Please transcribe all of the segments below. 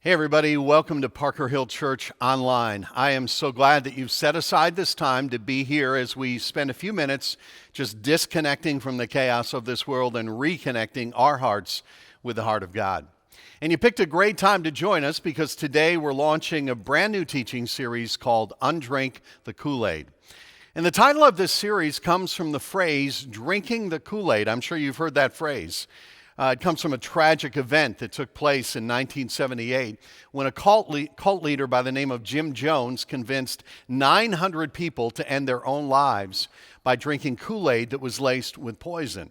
Hey everybody, welcome to Parker Hill Church Online. I am so glad that you've set aside this time to be here as we spend a few minutes just disconnecting from the chaos of this world and reconnecting our hearts with the heart of God. And you picked a great time to join us because today we're launching a brand new teaching series called Undrink the Kool-Aid. And the title of this series comes from the phrase, drinking the Kool-Aid. I'm sure you've heard that phrase. It comes from a tragic event that took place in 1978 when a cult leader by the name of Jim Jones convinced 900 people to end their own lives by drinking Kool-Aid that was laced with poison.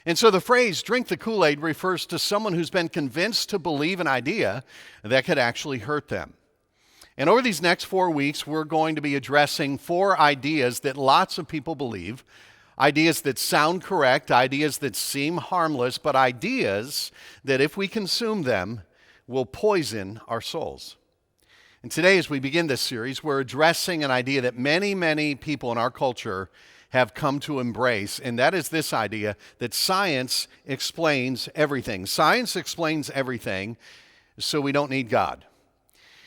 And so the phrase, drink the Kool-Aid, refers to someone who's been convinced to believe an idea that could actually hurt them. And over these next 4 weeks, we're going to be addressing 4 ideas that lots of people believe. Ideas that sound correct, ideas that seem harmless, but ideas that if we consume them will poison our souls. And today as we begin this series, we're addressing an idea that many people in our culture have come to embrace, and that is this idea that science explains everything. Science explains everything, so we don't need God.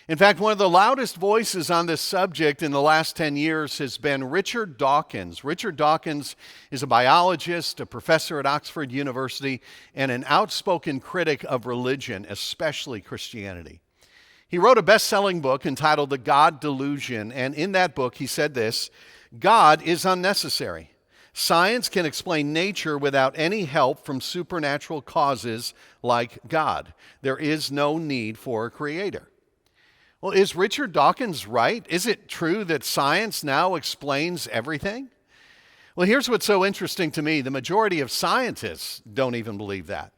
In fact, one of the loudest voices on this subject in the last 10 years has been Richard Dawkins. Richard Dawkins is a biologist, a professor at Oxford University, and an outspoken critic of religion, especially Christianity. He wrote a best-selling book entitled The God Delusion, and in that book he said this: God is unnecessary. Science can explain nature without any help from supernatural causes like God. There is no need for a creator. Well, is Richard Dawkins right? Is it true that science now explains everything? Well, here's what's so interesting to me. The majority of scientists don't even believe that.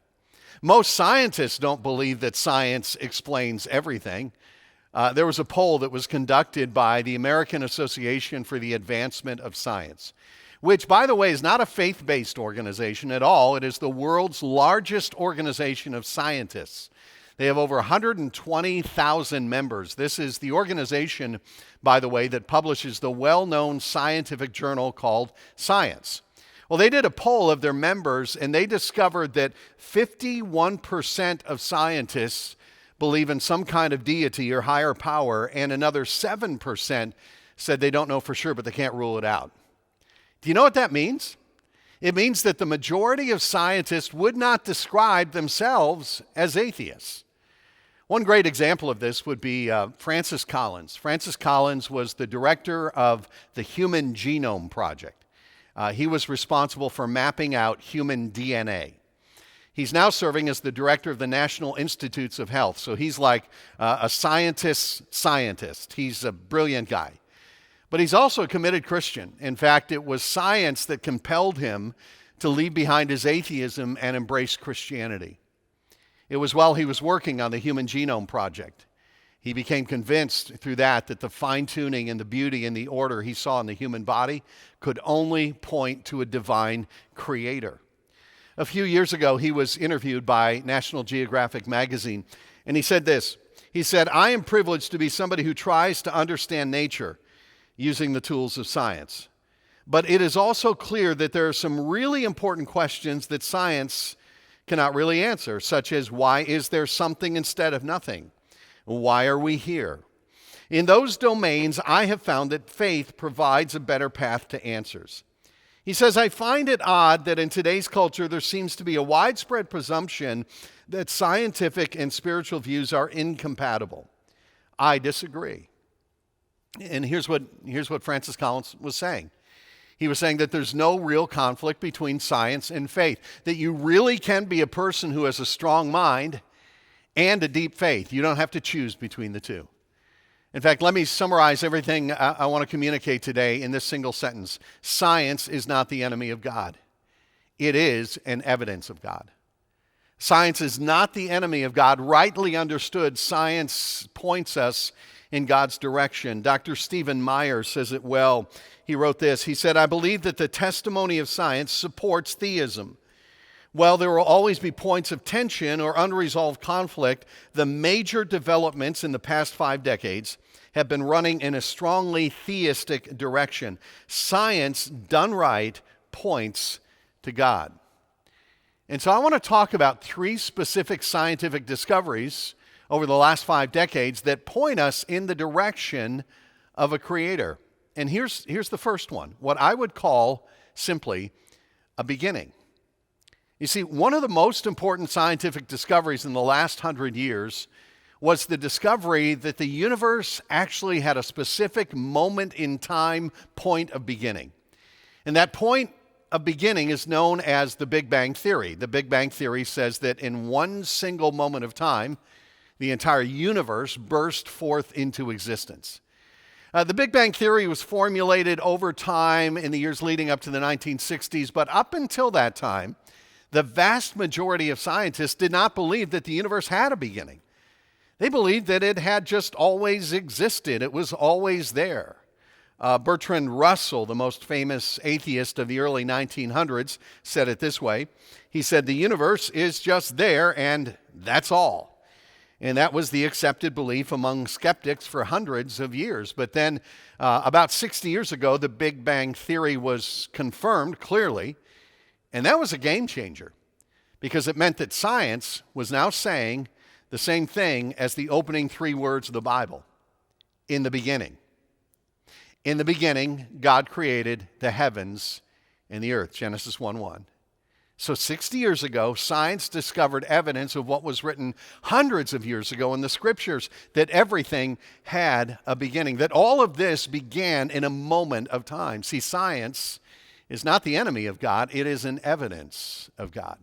Most scientists don't believe that science explains everything. There was a poll that was conducted by the American Association for the Advancement of Science, which, by the way, is not a faith-based organization at all. It is the world's largest organization of scientists. They have over 120,000 members. This is the organization, by the way, that publishes the well-known scientific journal called Science. Well, they did a poll of their members, and they discovered that 51% of scientists believe in some kind of deity or higher power, and another 7% said they don't know for sure, but they can't rule it out. Do you know what that means? It means that the majority of scientists would not describe themselves as atheists. One great example of this would be Francis Collins. Francis Collins was the director of the Human Genome Project. He was responsible for mapping out human DNA. He's now serving as the director of the National Institutes of Health, so he's like a scientist's scientist. He's a brilliant guy. But he's also a committed Christian. In fact, it was science that compelled him to leave behind his atheism and embrace Christianity. It was while he was working on the Human Genome Project. He became convinced through that the fine-tuning and the beauty and the order he saw in the human body could only point to a divine creator. A few years ago, he was interviewed by National Geographic magazine, and he said this. He said, "I am privileged to be somebody who tries to understand nature using the tools of science. But it is also clear that there are some really important questions that science cannot really answer, such as why is there something instead of nothing? Why are we here? In those domains, I have found that faith provides a better path to answers." He says, "I find it odd that in today's culture there seems to be a widespread presumption that scientific and spiritual views are incompatible. I disagree." And here's what Francis Collins was saying. He was saying that there's no real conflict between science and faith, that you really can be a person who has a strong mind and a deep faith. You don't have to choose between the two. In fact, let me summarize everything I want to communicate today in this single sentence. Science is not the enemy of God. It is an evidence of God. Science is not the enemy of God. Rightly understood, science points us in God's direction. Dr. Stephen Meyer says it well. He wrote this. He said, "I believe that the testimony of science supports theism. While there will always be points of tension or unresolved conflict, the major developments in the past 5 decades have been running in a strongly theistic direction. Science, done right, points to God." And so I want to talk about 3 specific scientific discoveries over the last 5 decades that point us in the direction of a creator. And here's the first one, what I would call simply a beginning. You see, one of the most important scientific discoveries in the last 100 years was the discovery that the universe actually had a specific moment in time point of beginning. And that point of beginning is known as the Big Bang Theory. The Big Bang Theory says that in one single moment of time, the entire universe burst forth into existence. The Big Bang Theory was formulated over time in the years leading up to the 1960s, but up until that time, the vast majority of scientists did not believe that the universe had a beginning. They believed that it had just always existed. It was always there. Bertrand Russell, the most famous atheist of the early 1900s, said it this way. He said, "The universe is just there, and that's all." And that was the accepted belief among skeptics for hundreds of years. But then about 60 years ago, the Big Bang Theory was confirmed clearly. And that was a game changer because it meant that science was now saying the same thing as the opening 3 words of the Bible. In the beginning. In the beginning, God created the heavens and the earth, Genesis 1:1. So 60 years ago, science discovered evidence of what was written hundreds of years ago in the scriptures, that everything had a beginning, that all of this began in a moment of time. See, science is not the enemy of God, it is an evidence of God.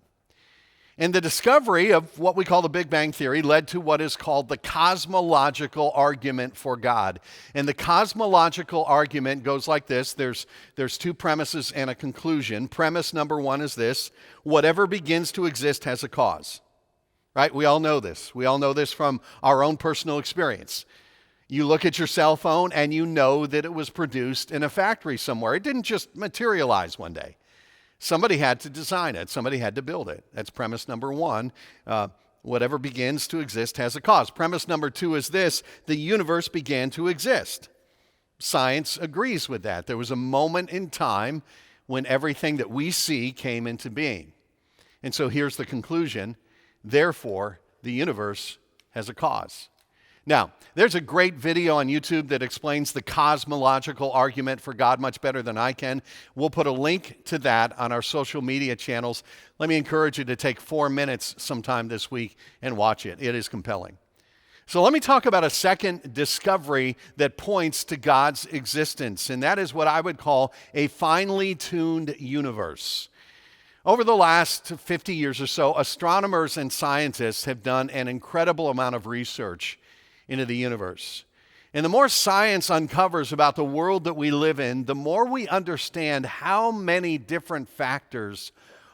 And the discovery of what we call the Big Bang Theory led to what is called the cosmological argument for God. And the cosmological argument goes like this. There's 2 premises and a conclusion. Premise number 1 is this: whatever begins to exist has a cause. Right? We all know this. We all know this from our own personal experience. You look at your cell phone and you know that it was produced in a factory somewhere. It didn't just materialize one day. Somebody had to design it. Somebody had to build it. That's premise number 1. Whatever begins to exist has a cause. Premise number 2 is this: the universe began to exist. Science agrees with that. There was a moment in time when everything that we see came into being. And so here's the conclusion: therefore, the universe has a cause. Now, there's a great video on YouTube that explains the cosmological argument for God much better than I can. We'll put a link to that on our social media channels. Let me encourage you to take 4 minutes sometime this week and watch it. It is compelling. So let me talk about a second discovery that points to God's existence, and that is what I would call a finely tuned universe. Over the last 50 years or so, astronomers and scientists have done an incredible amount of research into the universe. And the more science uncovers about the world that we live in, the more we understand how many different factors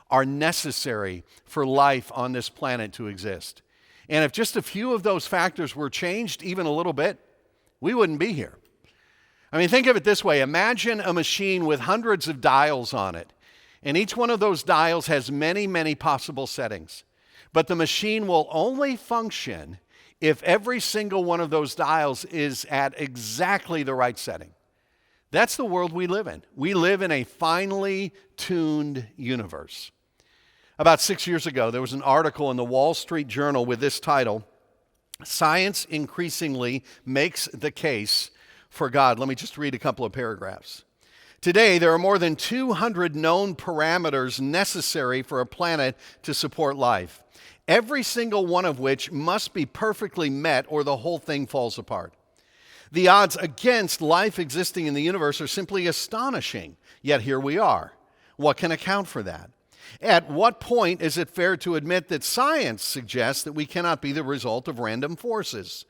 are necessary for life on this planet to exist. And if just a few of those factors were changed even a little bit, we wouldn't be here. I mean, think of it this way. Imagine a machine with hundreds of dials on it. And each one of those dials has many, many possible settings. But the machine will only function if every single one of those dials is at exactly the right setting. That's the world we live in. We live in a finely tuned universe. About 6 years ago, there was an article in the Wall Street Journal with this title: "Science Increasingly Makes the Case for God." Let me just read a couple of paragraphs. "Today, there are more than 200 known parameters necessary for a planet to support life, every single one of which must be perfectly met or the whole thing falls apart. The odds against life existing in the universe are simply astonishing, yet here we are. What can account for that? At what point is it fair to admit that science suggests that we cannot be the result of random forces?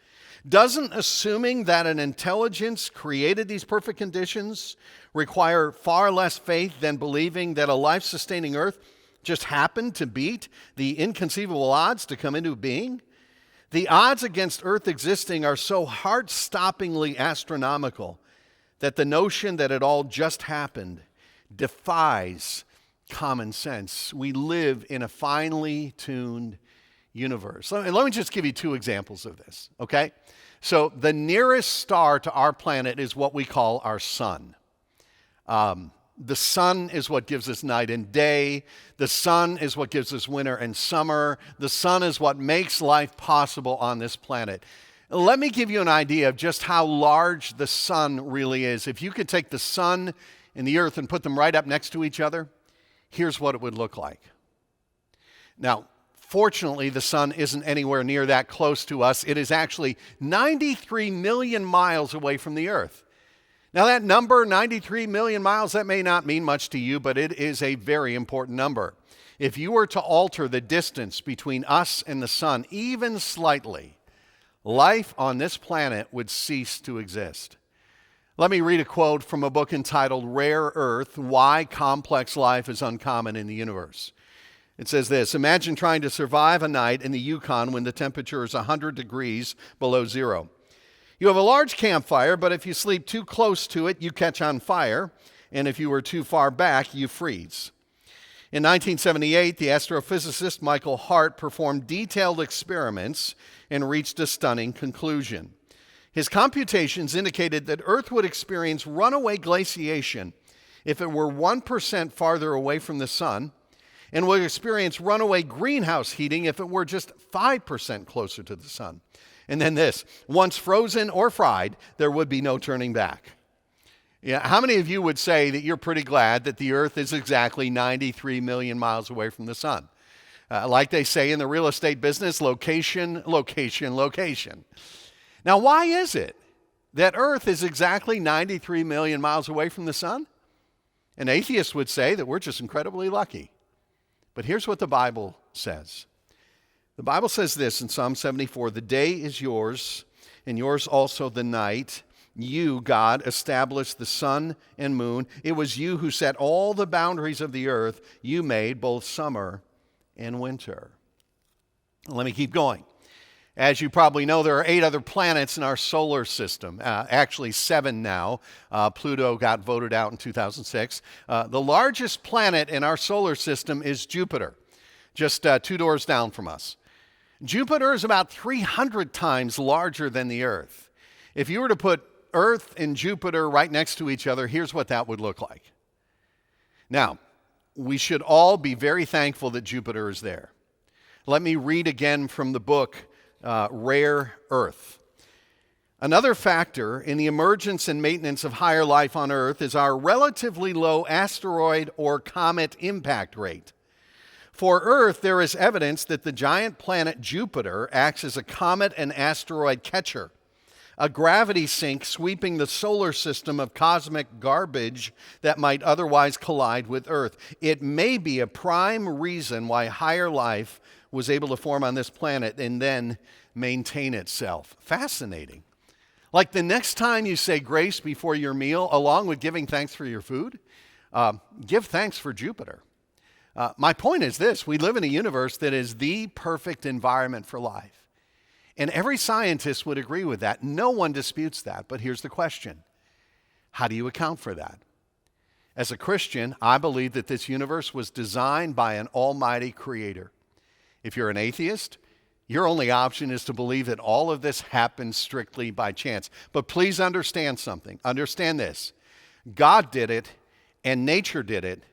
Doesn't assuming that an intelligence created these perfect conditions require far less faith than believing that a life-sustaining earth just happened to beat the inconceivable odds to come into being? The odds against Earth existing are so heart-stoppingly astronomical that the notion that it all just happened defies common sense. We live in a finely tuned universe." Let me just give you 2 examples of this, okay? So the nearest star to our planet is what we call our sun. The sun is what gives us night and day. The sun is what gives us winter and summer. The sun is what makes life possible on this planet. Let me give you an idea of just how large the sun really is. If you could take the sun and the earth and put them right up next to each other, here's what it would look like. Now, fortunately, the sun isn't anywhere near that close to us. It is actually 93 million miles away from the earth. Now that number, 93 million miles, that may not mean much to you, but it is a very important number. If you were to alter the distance between us and the sun even slightly, life on this planet would cease to exist. Let me read a quote from a book entitled Rare Earth: Why Complex Life is Uncommon in the Universe. It says this: imagine trying to survive a night in the Yukon when the temperature is 100 degrees below zero. You have a large campfire, but if you sleep too close to it, you catch on fire, and if you were too far back, you freeze. In 1978, the astrophysicist Michael Hart performed detailed experiments and reached a stunning conclusion. His computations indicated that Earth would experience runaway glaciation if it were 1% farther away from the sun, and would experience runaway greenhouse heating if it were just 5% closer to the sun. And then this: once frozen or fried, there would be no turning back. Yeah, how many of you would say that you're pretty glad that the earth is exactly 93 million miles away from the sun? Like they say in the real estate business, location, location, location. Now, why is it that earth is exactly 93 million miles away from the sun? An atheist would say that we're just incredibly lucky. But here's what the Bible says. The Bible says this in Psalm 74: the day is yours, and yours also the night. You, God, established the sun and moon. It was you who set all the boundaries of the earth. You made both summer and winter. Let me keep going. As you probably know, there are 8 other planets in our solar system, actually 7 now. Pluto got voted out in 2006. The largest planet in our solar system is Jupiter, just 2 doors down from us. Jupiter is about 300 times larger than the Earth. If you were to put Earth and Jupiter right next to each other, here's what that would look like. Now, we should all be very thankful that Jupiter is there. Let me read again from the book Rare Earth. Another factor in the emergence and maintenance of higher life on Earth is our relatively low asteroid or comet impact rate. For Earth, there is evidence that the giant planet Jupiter acts as a comet and asteroid catcher, a gravity sink sweeping the solar system of cosmic garbage that might otherwise collide with Earth. It may be a prime reason why higher life was able to form on this planet and then maintain itself. Fascinating. Like the next time you say grace before your meal, along with giving thanks for your food, give thanks for Jupiter. My point is this: we live in a universe that is the perfect environment for life. And every scientist would agree with that. No one disputes that. But here's the question: how do you account for that? As a Christian, I believe that this universe was designed by an almighty creator. If you're an atheist, your only option is to believe that all of this happened strictly by chance. But please understand something. Understand this: God did it and nature did it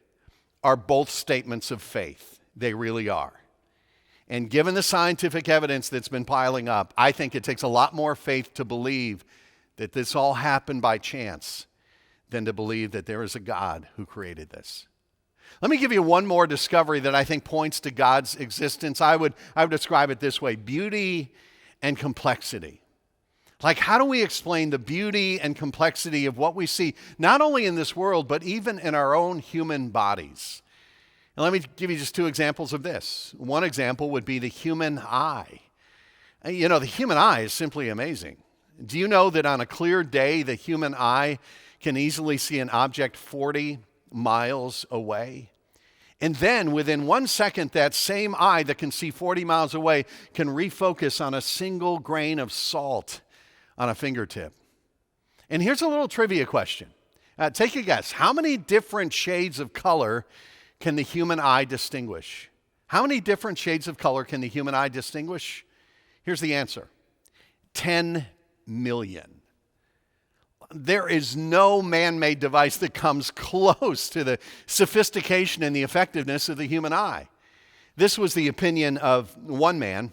are both statements of faith. They really are. And given the scientific evidence that's been piling up, I think it takes a lot more faith to believe that this all happened by chance than to believe that there is a God who created this. Let me give you one more discovery that I think points to God's existence. I would describe it this way: beauty and complexity. Like, how do we explain the beauty and complexity of what we see, not only in this world, but even in our own human bodies? And let me give you just 2 examples of this. One example would be the human eye. You know, the human eye is simply amazing. Do you know that on a clear day, the human eye can easily see an object 40 miles away? And then within 1 second, that same eye that can see 40 miles away can refocus on a single grain of salt on a fingertip. And here's a little trivia question. Take a guess. How many different shades of color can the human eye distinguish? How many different shades of color can the human eye distinguish? Here's the answer: 10 million. there is no man-made device that comes close to the sophistication and the effectiveness of the human eye. This was the opinion of one man.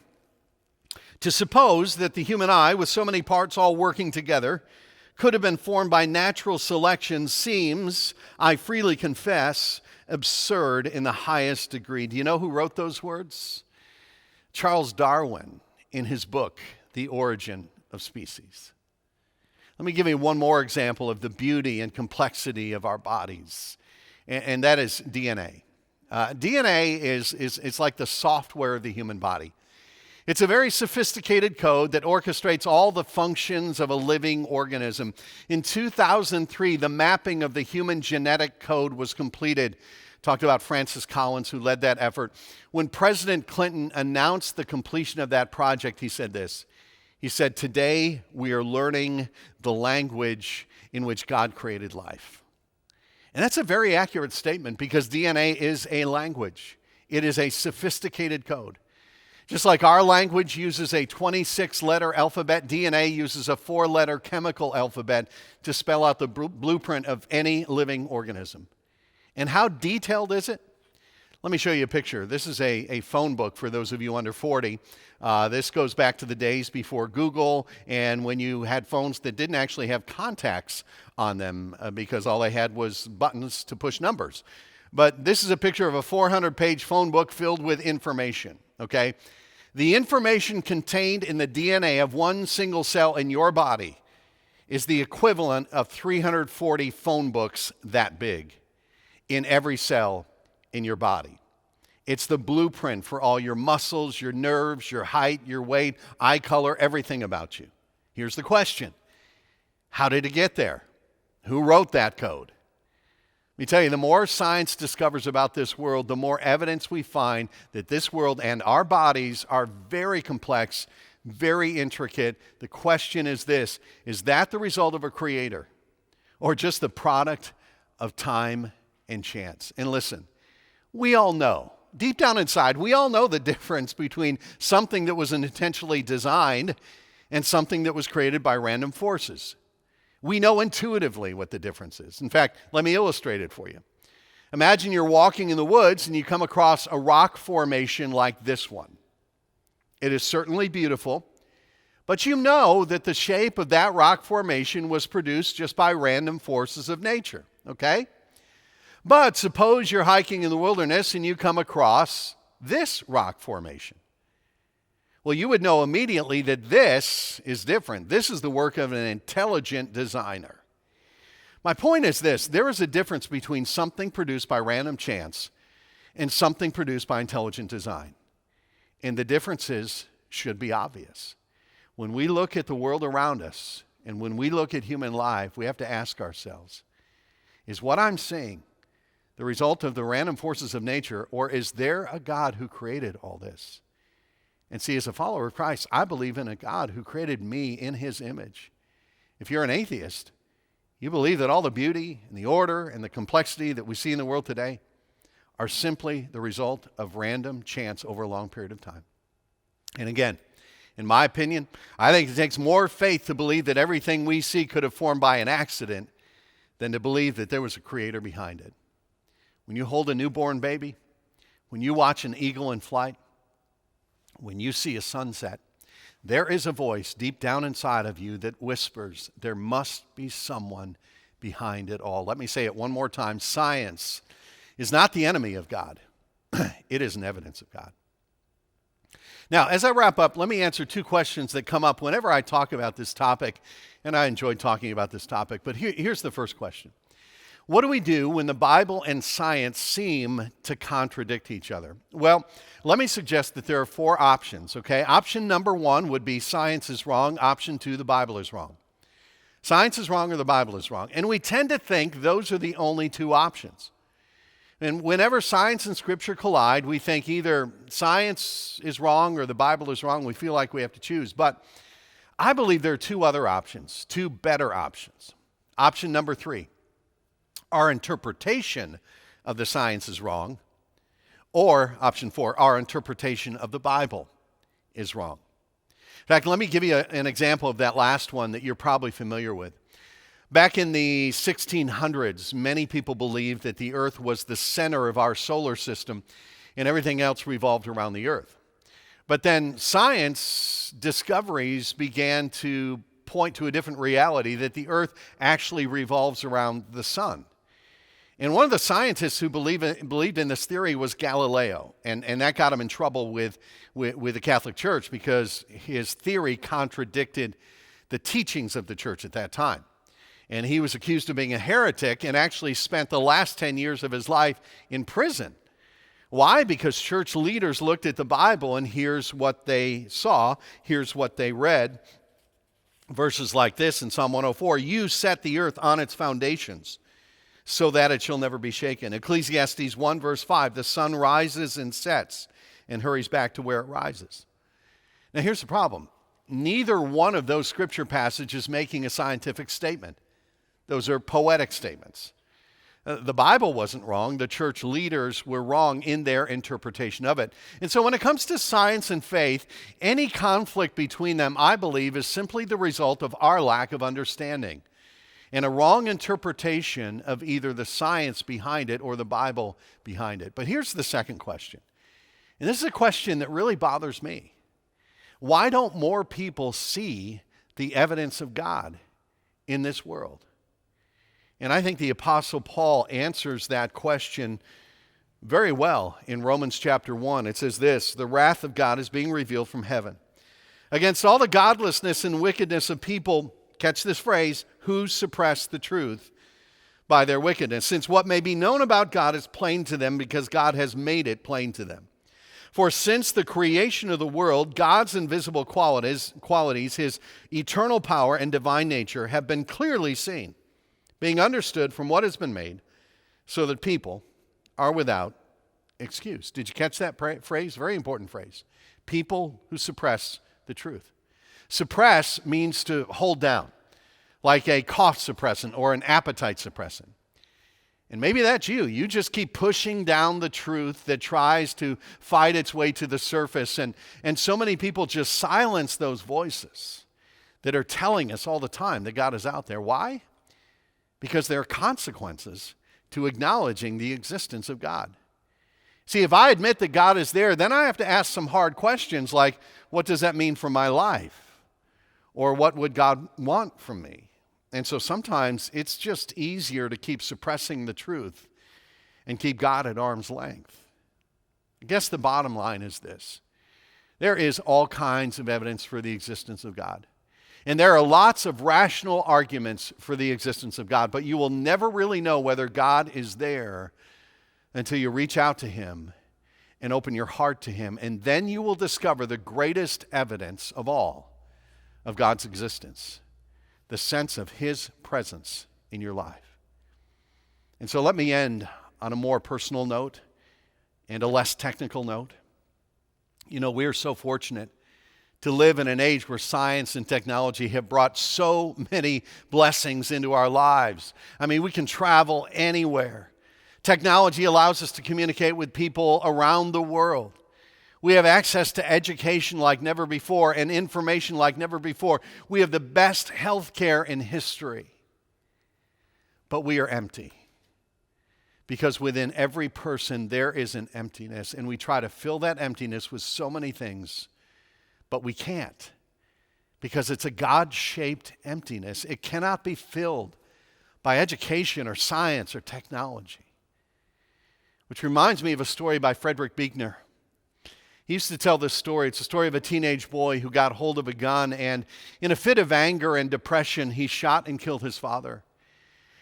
To suppose that the human eye, with so many parts all working together, could have been formed by natural selection seems, I freely confess, absurd in the highest degree. Do you know who wrote those words? Charles Darwin, in his book, The Origin of Species. Let me give you one more example of the beauty and complexity of our bodies, and that is DNA. DNA is like the software of the human body. It's a very sophisticated code that orchestrates all the functions of a living organism. In 2003, the mapping of the human genetic code was completed. Talked about Francis Collins, who led that effort. When President Clinton announced the completion of that project, he said this. He said, "Today we are learning the language in which God created life." And that's a very accurate statement because DNA is a language. It is a sophisticated code. Just like our language uses a 26-letter alphabet, DNA uses a 4-letter chemical alphabet to spell out the blueprint of any living organism. And how detailed is it? Let me show you a picture. This is a phone book for those of you under 40. This goes back to the days before Google and when you had phones that didn't actually have contacts on them because all they had was buttons to push numbers. But this is a picture of a 400-page phone book filled with information, okay? The information contained in the DNA of one single cell in your body is the equivalent of 340 phone books that big in every cell in your body. It's the blueprint for all your muscles, your nerves, your height, your weight, eye color, everything about you. Here's the question. How did it get there? Who wrote that code? Let me tell you, the more science discovers about this world, the more evidence we find that this world and our bodies are very complex, very intricate. The question is this, is that the result of a creator or just the product of time and chance? And listen, we all know, deep down inside, we all know the difference between something that was intentionally designed and something that was created by random forces. We know intuitively what the difference is. In fact, let me illustrate it for you. Imagine you're walking in the woods and you come across a rock formation like this one. It is certainly beautiful, but you know that the shape of that rock formation was produced just by random forces of nature, okay? But suppose you're hiking in the wilderness and you come across this rock formation. Well, you would know immediately that this is different. This is the work of an intelligent designer. My point is this. There is a difference between something produced by random chance and something produced by intelligent design. And the differences should be obvious. When we look at the world around us and when we look at human life, we have to ask ourselves, is what I'm seeing the result of the random forces of nature, or is there a God who created all this? And see, as a follower of Christ, I believe in a God who created me in his image. If you're an atheist, you believe that all the beauty and the order and the complexity that we see in the world today are simply the result of random chance over a long period of time. And again, in my opinion, I think it takes more faith to believe that everything we see could have formed by an accident than to believe that there was a creator behind it. When you hold a newborn baby, when you watch an eagle in flight, when you see a sunset, there is a voice deep down inside of you that whispers, there must be someone behind it all. Let me say it one more time. Science is not the enemy of God. It is an evidence of God. Now, as I wrap up, let me answer two questions that come up whenever I talk about this topic, and I enjoy talking about this topic, but here's the first question. What do we do when the Bible and science seem to contradict each other? Well, let me suggest that there are four options, okay? Option number one would be science is wrong. Option two, the Bible is wrong. Science is wrong or the Bible is wrong. And we tend to think those are the only two options. And whenever science and Scripture collide, we think either science is wrong or the Bible is wrong. We feel like we have to choose. But I believe there are two other options, two better options. Option number three. Our interpretation of the science is wrong, or option four, our interpretation of the Bible is wrong. In fact, let me give you an example of that last one that you're probably familiar with. Back in the 1600s, many people believed that the earth was the center of our solar system and everything else revolved around the earth. But then science discoveries began to point to a different reality, that the earth actually revolves around the sun. And one of the scientists who believed in this theory was Galileo, and that got him in trouble with the Catholic Church because his theory contradicted the teachings of the church at that time. And he was accused of being a heretic and actually spent the last 10 years of his life in prison. Why? Because church leaders looked at the Bible and here's what they saw, here's what they read. Verses like this in Psalm 104, "You set the earth on its foundations so that it shall never be shaken." Ecclesiastes 1 verse 5, "The sun rises and sets and hurries back to where it rises." Now here's the problem. Neither one of those scripture passages is making a scientific statement. Those are poetic statements. The Bible wasn't wrong. The church leaders were wrong in their interpretation of it. And so when it comes to science and faith, any conflict between them, I believe, is simply the result of our lack of understanding and a wrong interpretation of either the science behind it or the Bible behind it. But here's the second question. And this is a question that really bothers me. Why don't more people see the evidence of God in this world? And I think the Apostle Paul answers that question very well in Romans chapter 1. It says this, "The wrath of God is being revealed from heaven against all the godlessness and wickedness of people," catch this phrase, "who suppress the truth by their wickedness, since what may be known about God is plain to them because God has made it plain to them. For since the creation of the world, God's invisible qualities, his eternal power and divine nature have been clearly seen, being understood from what has been made, so that people are without excuse." Did you catch that phrase? Very important phrase. People who suppress the truth. Suppress means to hold down, like a cough suppressant or an appetite suppressant. And maybe that's you. You just keep pushing down the truth that tries to fight its way to the surface. And so many people just silence those voices that are telling us all the time that God is out there. Why? Because there are consequences to acknowledging the existence of God. See, if I admit that God is there, then I have to ask some hard questions like, what does that mean for my life? Or what would God want from me? And so sometimes it's just easier to keep suppressing the truth and keep God at arm's length. I guess the bottom line is this. There is all kinds of evidence for the existence of God. And there are lots of rational arguments for the existence of God, but you will never really know whether God is there until you reach out to him and open your heart to him. And then you will discover the greatest evidence of all of God's existence, the sense of his presence in your life. And so let me end on a more personal note and a less technical note. You know, we are so fortunate to live in an age where science and technology have brought so many blessings into our lives. I mean, we can travel anywhere. Technology allows us to communicate with people around the world. We have access to education like never before and information like never before. We have the best health care in history. But we are empty. Because within every person there is an emptiness, and we try to fill that emptiness with so many things. But we can't, because it's a God-shaped emptiness. It cannot be filled by education or science or technology. Which reminds me of a story by Frederick Buechner. He used to tell this story. It's a story of a teenage boy who got hold of a gun, and in a fit of anger and depression, he shot and killed his father.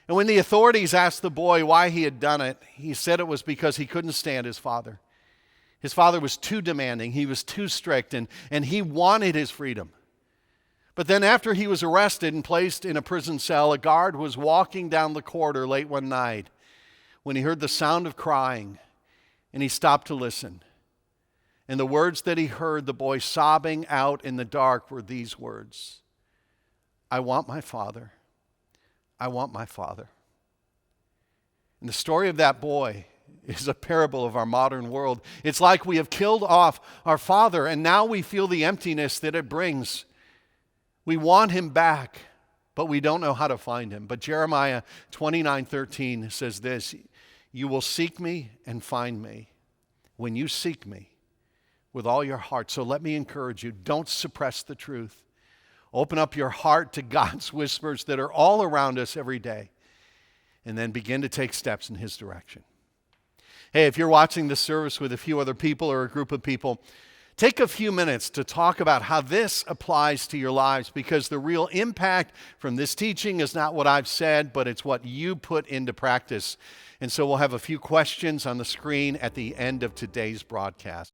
And when the authorities asked the boy why he had done it, he said it was because he couldn't stand his father. His father was too demanding, he was too strict, and he wanted his freedom. But then after he was arrested and placed in a prison cell, a guard was walking down the corridor late one night when he heard the sound of crying, and he stopped to listen. And the words that he heard, the boy sobbing out in the dark, were these words, "I want my father. I want my father." And the story of that boy is a parable of our modern world. It's like we have killed off our father, and now we feel the emptiness that it brings. We want him back, but we don't know how to find him. But Jeremiah 29:13 says this, "You will seek me and find me when you seek me with all your heart." So let me encourage you, don't suppress the truth. Open up your heart to God's whispers that are all around us every day, and then begin to take steps in his direction. Hey, if you're watching this service with a few other people or a group of people, take a few minutes to talk about how this applies to your lives, because the real impact from this teaching is not what I've said, but it's what you put into practice. And so we'll have a few questions on the screen at the end of today's broadcast.